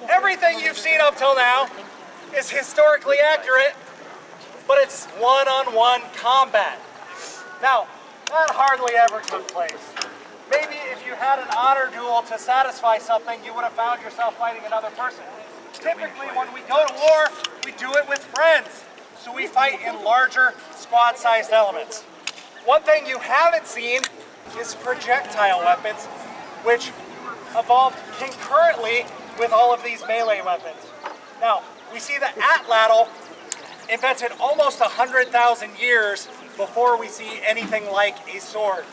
Everything you've seen up till now is historically accurate, but it's one-on-one combat. Now, that hardly ever took place. Maybe if you had an honor duel to satisfy something, you would have found yourself fighting another person. Typically, when we go to war, we do it with friends, so we fight in larger squad-sized elements. One thing you haven't seen is projectile weapons, which evolved concurrently with all of these melee weapons. Now, we see the atlatl invented almost 100,000 years before we see anything like a sword.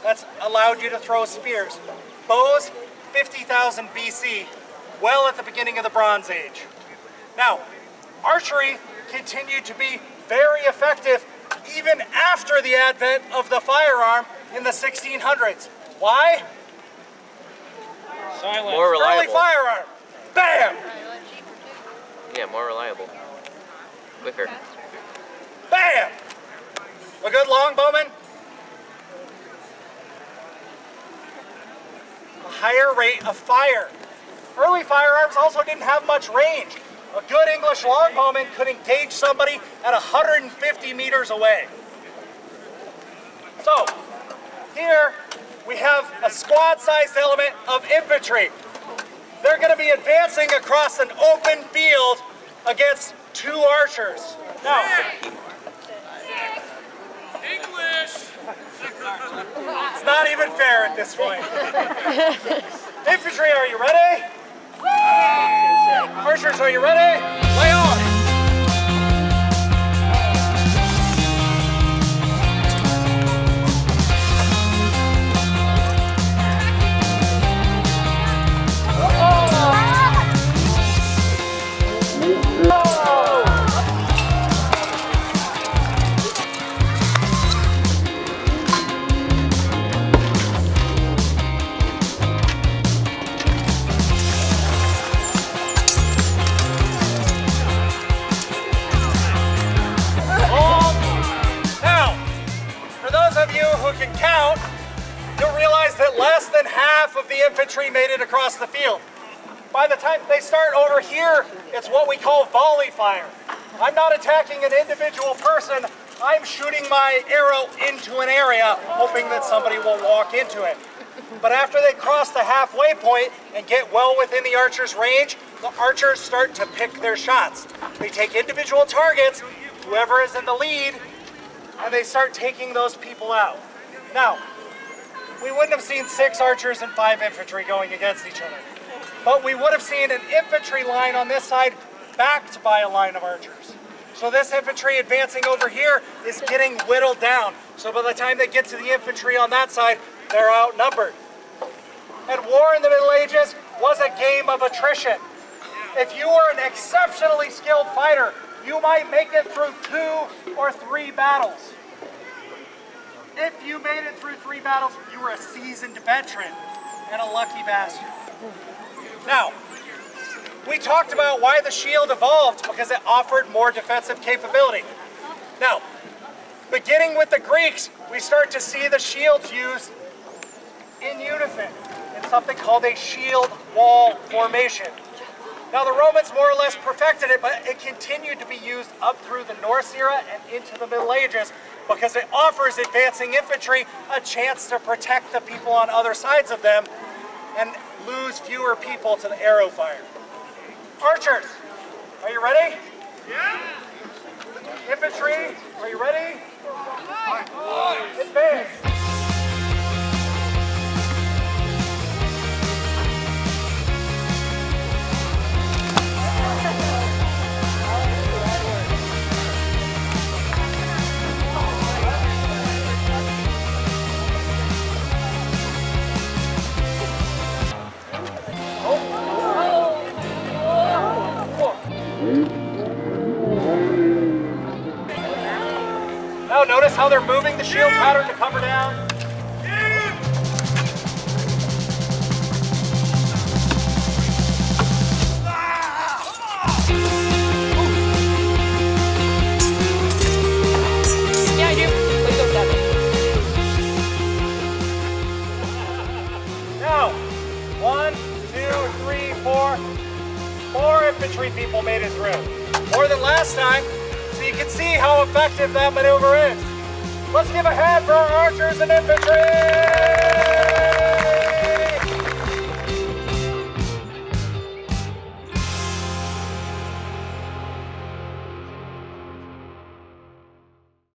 That's allowed you to throw spears. Bows, 50,000 BC, well at the beginning of the Bronze Age. Now, archery continued to be very effective even after the advent of the firearm in the 1600s. Why? Silent. More reliable. Early firearm. Bam! Yeah, more reliable. Quicker. Bam! A good longbowman? A higher rate of fire. Early firearms also didn't have much range. A good English longbowman could engage somebody at 150 meters away. So, here we have a squad-sized element of infantry. They're going to be advancing across an open field against 2 archers. Now, English! it's not even fair at this point. Infantry, are you ready? Archers, are you ready? Lay on! Infantry made it across the field. By the time they start over here, it's what we call volley fire. I'm not attacking an individual person, I'm shooting my arrow into an area, hoping that somebody will walk into it. But after they cross the halfway point and get well within the archer's range, the archers start to pick their shots. They take individual targets, whoever is in the lead, and they start taking those people out. Now, we wouldn't have seen 6 archers and 5 infantry going against each other. But we would have seen an infantry line on this side backed by a line of archers. So this infantry advancing over here is getting whittled down. So by the time they get to the infantry on that side, they're outnumbered. And war in the Middle Ages was a game of attrition. If you were an exceptionally skilled fighter, you might make it through 2 or 3 battles. If you made it through 3 battles, you were a seasoned veteran and a lucky bastard. Now, we talked about why the shield evolved, because it offered more defensive capability. Now, beginning with the Greeks, we start to see the shields used in unison in something called a shield wall formation. Now, the Romans more or less perfected it, but it continued to be used up through the Norse era and into the Middle Ages, because it offers advancing infantry a chance to protect the people on other sides of them and lose fewer people to the arrow fire. Archers, are you ready? Yeah! Infantry, are you ready? Advance! Now notice how they're moving the shield pattern to cover down. Yeah, I do. Let's go with that. Now, 1, 2, 3, 4. infantry people made it through. More than last time, so you can see how effective that maneuver is. Let's give a hand for our archers and infantry!